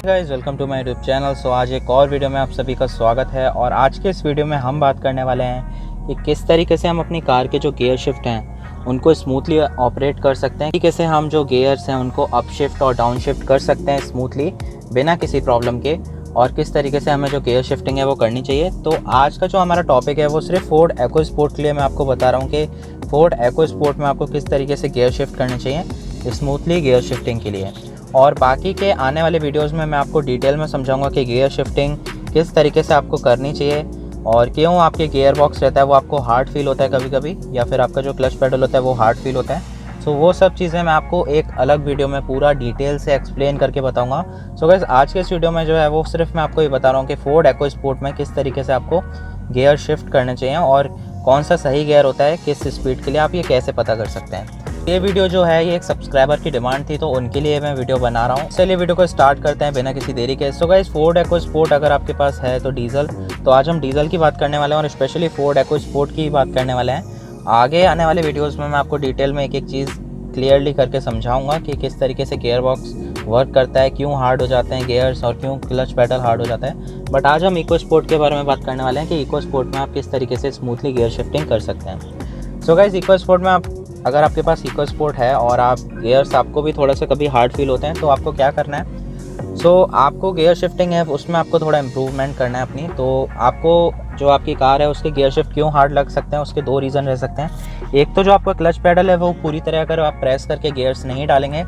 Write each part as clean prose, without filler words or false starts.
Guys welcome to my YouTube channel. So आज एक और वीडियो में आप सभी का स्वागत है। और आज के इस वीडियो में हम बात करने वाले हैं कि किस तरीके से हम अपनी कार के जो गियर शिफ्ट हैं उनको स्मूथली ऑपरेट कर सकते हैं। तरीके से हम जो गियर्स हैं उनको अप शिफ्ट और डाउन शिफ्ट कर सकते हैं स्मूथली बिना किसी प्रॉब्लम के, और किस तरीके से हमें जो गियर शिफ्टिंग है वो करनी चाहिए। तो आज का जो हमारा टॉपिक है वो सिर्फ फोर्ड EcoSport के लिए मैं आपको बता रहा हूँ कि फोर्ड EcoSport में आपको किस तरीके से गियर शिफ्ट करने चाहिए स्मूथली गियर शिफ्टिंग के लिए। और बाकी के आने वाले वीडियोस में मैं आपको डिटेल में समझाऊंगा कि गियर शिफ्टिंग किस तरीके से आपको करनी चाहिए और क्यों आपके गियर बॉक्स रहता है वो आपको हार्ड फील होता है कभी कभी, या फिर आपका जो क्लच पेडल होता है वो हार्ड फील होता है। सो वो सब चीज़ें मैं आपको एक अलग वीडियो में पूरा डिटेल से एक्सप्लेन करके बताऊंगा। सो गाइस आज के इस वीडियो में जो है वो सिर्फ मैं आपको ये बता रहा हूँ कि फोर्ड EcoSport में किस तरीके से आपको गियर शिफ्ट करने चाहिए और कौन सा सही गियर होता है किस स्पीड के लिए, आप ये कैसे पता कर सकते हैं। ये वीडियो जो है ये एक सब्सक्राइबर की डिमांड थी तो उनके लिए मैं वीडियो बना रहा हूँ। चलिए वीडियो को स्टार्ट करते हैं बिना किसी देरी के। सो गाइस फोर्ड EcoSport अगर आपके पास है तो डीजल, तो आज हम डीजल की बात करने वाले हैं और स्पेशली फोर्ड EcoSport की बात करने वाले हैं। आगे आने वाले वीडियोज़ में मैं आपको डिटेल में एक एक चीज़ क्लियरली करके समझाऊंगा कि किस तरीके से गियर बॉक्स वर्क करता है, क्यों हार्ड हो जाते हैं गियर्स और क्यों क्लच पेडल हार्ड हो जाता है। बट आज हम EcoSport के बारे में बात करने वाले हैं कि EcoSport में आप किस तरीके से स्मूथली गियर शिफ्टिंग कर सकते हैं। सो गाइस EcoSport में आप अगर आपके पास EcoSport है और आप गियर्स आपको भी थोड़ा सा कभी हार्ड फील होते हैं तो आपको क्या करना है। सो आपको गियर शिफ्टिंग है उसमें आपको थोड़ा इम्प्रूवमेंट करना है अपनी। तो आपको जो आपकी कार है उसके गियर शिफ्ट क्यों हार्ड लग सकते हैं उसके दो रीज़न रह सकते हैं। एक तो जो आपका क्लच पेडल है वो पूरी तरह अगर आप प्रेस करके गियर्स नहीं डालेंगे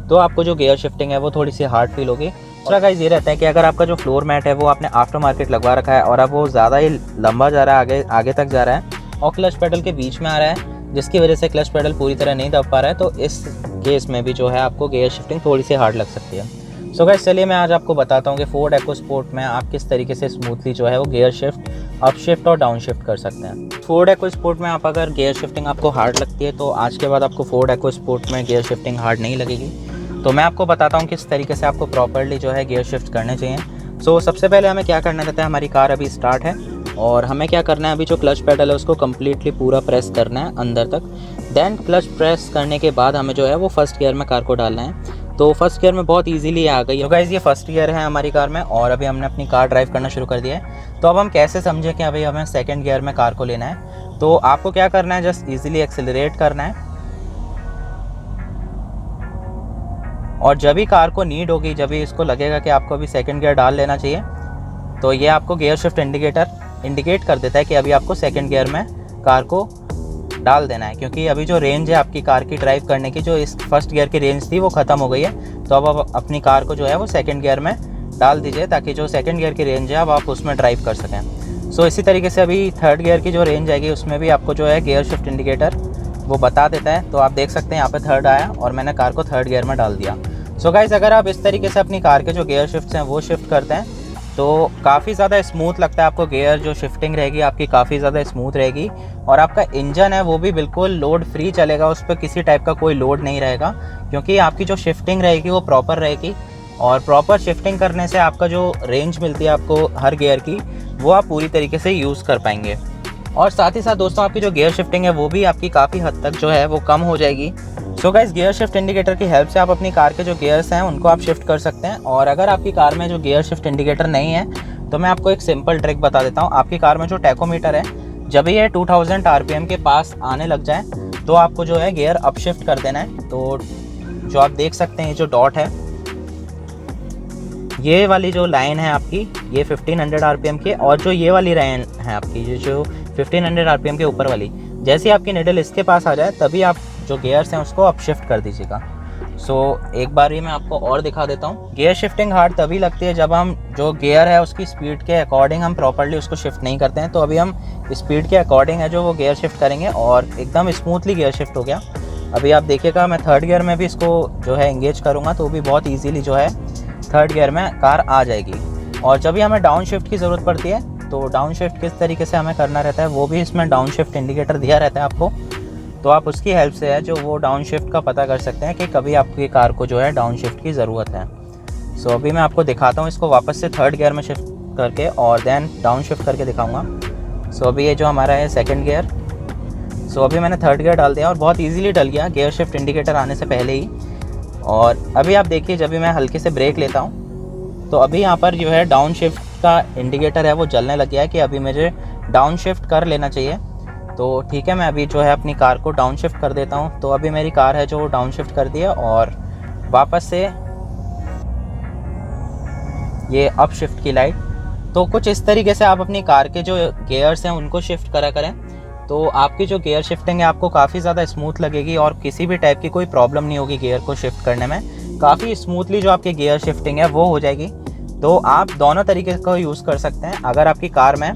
तो आपको जो गियर शिफ्टिंग है वो थोड़ी सी हार्ड फील होगी। दूसरा गाइस ये रहता है कि अगर आपका जो फ्लोर मैट है वो आपने आफ्टर मार्केट लगवा रखा है और अब वो ज़्यादा ही लंबा जा रहा है, आगे तक जा रहा है और क्लच पेडल के बीच में आ रहा है जिसकी वजह से क्लच पेडल पूरी तरह नहीं दब पा रहा है, तो इस केस में भी जो है आपको गियर शिफ्टिंग थोड़ी सी हार्ड लग सकती है। सो गाइस चलिए मैं आज आपको बताता हूँ कि फोर्ड EcoSport में आप किस तरीके से स्मूथली जो है वो गियर शिफ्ट अप शिफ्ट और डाउन शिफ्ट कर सकते हैं। फोर्ड EcoSport में आप अगर गियर शिफ्टिंग आपको हार्ड लगती है तो आज के बाद आपको फोर्ड EcoSport में गियर शिफ्टिंग हार्ड नहीं लगेगी। तो मैं आपको बताता हूँ किस तरीके से आपको प्रॉपरली जो है गियर शिफ्ट करने चाहिए। सो सबसे पहले हमें क्या करना रहता है, हमारी कार अभी स्टार्ट है और हमें क्या करना है, अभी जो क्लच पेडल है उसको कम्प्लीटली पूरा प्रेस करना है अंदर तक। देन क्लच प्रेस करने के बाद हमें जो है वो फर्स्ट गियर में कार को डालना है। तो फर्स्ट गियर में बहुत इजीली आ गई। तो गाइस ये फर्स्ट गियर है हमारी कार में और अभी हमने अपनी कार ड्राइव करना शुरू कर दिया है। तो अब हम कैसे समझें कि अभी हमें सेकंड गियर में कार को लेना है। तो आपको क्या करना है, जस्ट इजीली एक्सेलरेट करना है और जब भी कार को नीड होगी, जब भी इसको लगेगा कि आपको अभी सेकंड गियर डाल लेना चाहिए, तो ये आपको गियर शिफ्ट इंडिकेटर इंडिकेट कर देता है कि अभी आपको सेकंड गियर में कार को डाल देना है। क्योंकि अभी जो रेंज है आपकी कार की ड्राइव करने की, जो इस फर्स्ट गियर की रेंज थी वो ख़त्म हो गई है। तो अब आप अपनी कार को जो है वो सेकंड गियर में डाल दीजिए ताकि जो सेकंड गियर की रेंज है अब आप उसमें ड्राइव कर सकें। सो इसी तरीके से अभी थर्ड गियर की जो रेंज आएगी उसमें भी आपको जो है गियर शिफ्ट इंडिकेटर वो बता देता है। तो आप देख सकते हैं यहाँ पर थर्ड आया और मैंने कार को थर्ड गियर में डाल दिया। सो गाइस अगर आप इस तरीके से अपनी कार के जो गियर शिफ्ट्स हैं वो शिफ्ट करते हैं तो काफ़ी ज़्यादा स्मूथ लगता है आपको। गियर जो शिफ्टिंग रहेगी आपकी काफ़ी ज़्यादा स्मूथ रहेगी और आपका इंजन है वो भी बिल्कुल लोड फ्री चलेगा, उस पर किसी टाइप का कोई लोड नहीं रहेगा क्योंकि आपकी जो शिफ्टिंग रहेगी वो प्रॉपर रहेगी। और प्रॉपर शिफ्टिंग करने से आपका जो रेंज मिलती है आपको हर गियर की वो आप पूरी तरीके से यूज़ कर पाएंगे। और साथ ही साथ दोस्तों आपकी जो गियर शिफ्टिंग है वो भी आपकी काफ़ी हद तक जो है वो कम हो जाएगी। So guys gear shift indicator की हेल्प से आप अपनी कार के जो गियर्स हैं उनको आप शिफ्ट कर सकते हैं। और अगर आपकी कार में जो गियर शिफ्ट इंडिकेटर नहीं है तो मैं आपको एक सिंपल ट्रिक बता देता हूँ। आपकी कार में जो टैकोमीटर है जब ये 2000 RPM के पास आने लग जाए तो आपको जो है गियर अप शिफ्ट कर देना है। तो जो आप देख सकते हैं जो डॉट है, ये वाली जो लाइन है आपकी ये 1500 RPM की, और जो ये वाली लाइन है आपकी ये जो 1500 RPM के ऊपर वाली, जैसे ही आपकी निडल इसके पास आ जाए तभी आप जो गियर्स हैं उसको अप शिफ्ट कर दीजिएगा। सो एक बार ही मैं आपको और दिखा देता हूँ। गियर शिफ्टिंग हार्ड तभी लगती है जब हम जो गियर है उसकी स्पीड के अकॉर्डिंग हम प्रॉपर्ली उसको शिफ्ट नहीं करते हैं। तो अभी हम स्पीड के अकॉर्डिंग है जो वो गियर शिफ्ट करेंगे और एकदम स्मूथली गियर शिफ्ट हो गया। अभी आप देखिएगा मैं थर्ड गियर में भी इसको जो है इंगेज करूँगा तो भी बहुत ईजीली जो है थर्ड गियर में कार आ जाएगी। और जब भी हमें डाउन शिफ्ट की ज़रूरत पड़ती है तो डाउन शिफ्ट किस तरीके से हमें करना रहता है वो भी इसमें डाउन शिफ्ट इंडिकेटर दिया रहता है आपको। तो आप उसकी हेल्प से है जो वो डाउन शिफ्ट का पता कर सकते हैं कि कभी आपकी कार को जो है डाउन शिफ्ट की ज़रूरत है। सो अभी मैं आपको दिखाता हूँ इसको वापस से थर्ड गियर में शिफ्ट करके और देन डाउन शिफ्ट करके दिखाऊंगा। सो अभी ये जो हमारा है सेकंड गियर, सो अभी मैंने थर्ड गियर डाल दिया और बहुत इजीली डल गया गियर शिफ्ट इंडिकेटर आने से पहले ही। और अभी आप देखिए जब भी मैं हल्के से ब्रेक लेता हूँ तो अभी यहाँ पर जो है डाउन शिफ्ट का इंडिकेटर है वो जलने लग गया है कि अभी मुझे डाउन शिफ्ट कर लेना चाहिए। तो ठीक है, मैं अभी जो है अपनी कार को डाउन शिफ्ट कर देता हूँ। तो अभी मेरी कार है जो डाउन शिफ्ट कर दी है और वापस से ये अप शिफ्ट की लाइट। तो कुछ इस तरीके से आप अपनी कार के जो गियर्स हैं उनको शिफ्ट करा करें, तो आपकी जो गियर शिफ्टिंग है आपको काफ़ी ज़्यादा स्मूथ लगेगी और किसी भी टाइप की कोई प्रॉब्लम नहीं होगी गियर को शिफ्ट करने में। काफ़ी स्मूथली जो आपकी गियर शिफ्टिंग है वो हो जाएगी। तो आप दोनों तरीके को यूज़ कर सकते हैं। अगर आपकी कार में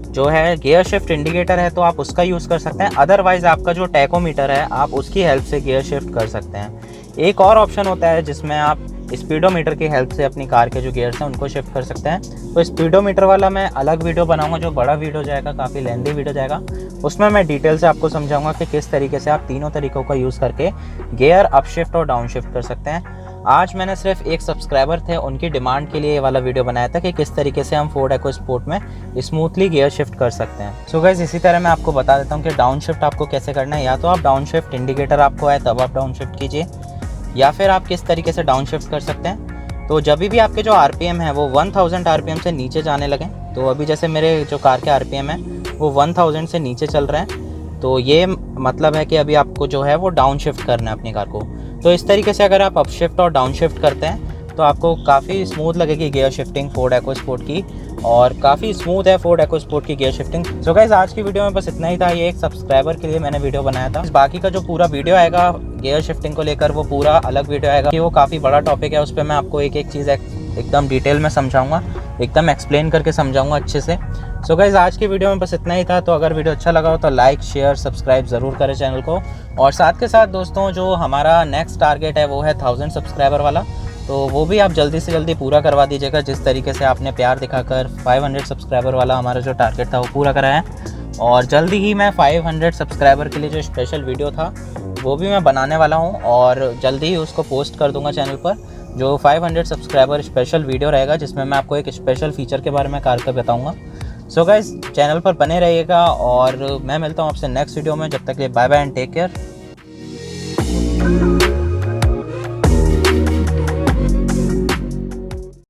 जो है गियर शिफ्ट इंडिकेटर है तो आप उसका यूज़ कर सकते हैं, अदरवाइज़ आपका जो टैकोमीटर है आप उसकी हेल्प से गियर शिफ्ट कर सकते हैं। एक और ऑप्शन होता है जिसमें आप स्पीडोमीटर की हेल्प से अपनी कार के जो गियर्स हैं उनको शिफ्ट कर सकते हैं। तो स्पीडोमीटर वाला मैं अलग वीडियो बनाऊंगा, जो बड़ा वीडियो जाएगा, काफ़ी लेंथी वीडियो जाएगा, उसमें मैं डिटेल से आपको समझाऊंगा कि किस तरीके से आप तीनों तरीक़ों का यूज़ करके गियर अप शिफ्ट और डाउन शिफ्ट कर सकते हैं। आज मैंने सिर्फ एक सब्सक्राइबर थे, उनकी डिमांड के लिए ये वाला वीडियो बनाया था कि किस तरीके से हम फोर्ड EcoSport में स्मूथली गियर शिफ्ट कर सकते हैं। सो गाइस, इसी तरह मैं आपको बता देता हूँ कि डाउन शिफ्ट आपको कैसे करना है। या तो आप डाउन शिफ्ट इंडिकेटर आपको आए तब आप डाउन शिफ्ट कीजिए, या फिर आप किस तरीके से डाउन शिफ्ट कर सकते हैं। तो जब भी आपके जो RPM है वो 1000 RPM से नीचे जाने लगें, तो अभी जैसे मेरे जो कार के RPM है वो 1000 से नीचे चल रहे हैं, तो ये मतलब है कि अभी आपको जो है वो डाउन शिफ्ट करना है अपनी कार को। तो इस तरीके से अगर आप अप शिफ्ट और डाउन शिफ्ट करते हैं तो आपको काफ़ी स्मूथ लगेगी गियर शिफ्टिंग फोर्ड EcoSport की, और काफ़ी स्मूथ है फोर्ड EcoSport की गियर शिफ्टिंग। सो गाइस, आज की वीडियो में बस इतना ही था। ये एक सब्सक्राइबर के लिए मैंने वीडियो बनाया था। बाकी का जो पूरा वीडियो आएगा गियर शिफ्टिंग को लेकर वो पूरा अलग वीडियो आएगा, कि वो काफ़ी बड़ा टॉपिक है, उस पर मैं आपको एक एक चीज़ एकदम डिटेल में समझाऊंगा, एकदम एक्सप्लेन करके समझाऊंगा अच्छे से। सो गाइस, आज की वीडियो में बस इतना ही था। तो अगर वीडियो अच्छा लगा हो तो लाइक शेयर सब्सक्राइब ज़रूर करें चैनल को। और साथ के साथ दोस्तों, जो हमारा नेक्स्ट टारगेट है वो है 1000 सब्सक्राइबर वाला, तो वो भी आप जल्दी से जल्दी पूरा करवा दीजिएगा। जिस तरीके से आपने प्यार दिखाकर 500 सब्सक्राइबर वाला हमारा जो टारगेट था वो पूरा करा है। और जल्दी ही मैं 500 सब्सक्राइबर के लिए जो स्पेशल वीडियो था वो भी मैं बनाने वाला हूँ, और जल्दी ही उसको पोस्ट कर दूँगा चैनल पर। जो 500 सब्सक्राइबर स्पेशल वीडियो रहेगा जिसमें मैं आपको एक स्पेशल फीचर के बारे में कार का बताऊँगा। सो गाइस, चैनल पर बने रहिएगा और मैं मिलता हूँ आपसे नेक्स्ट वीडियो में। जब तक के लिए bye bye and take care.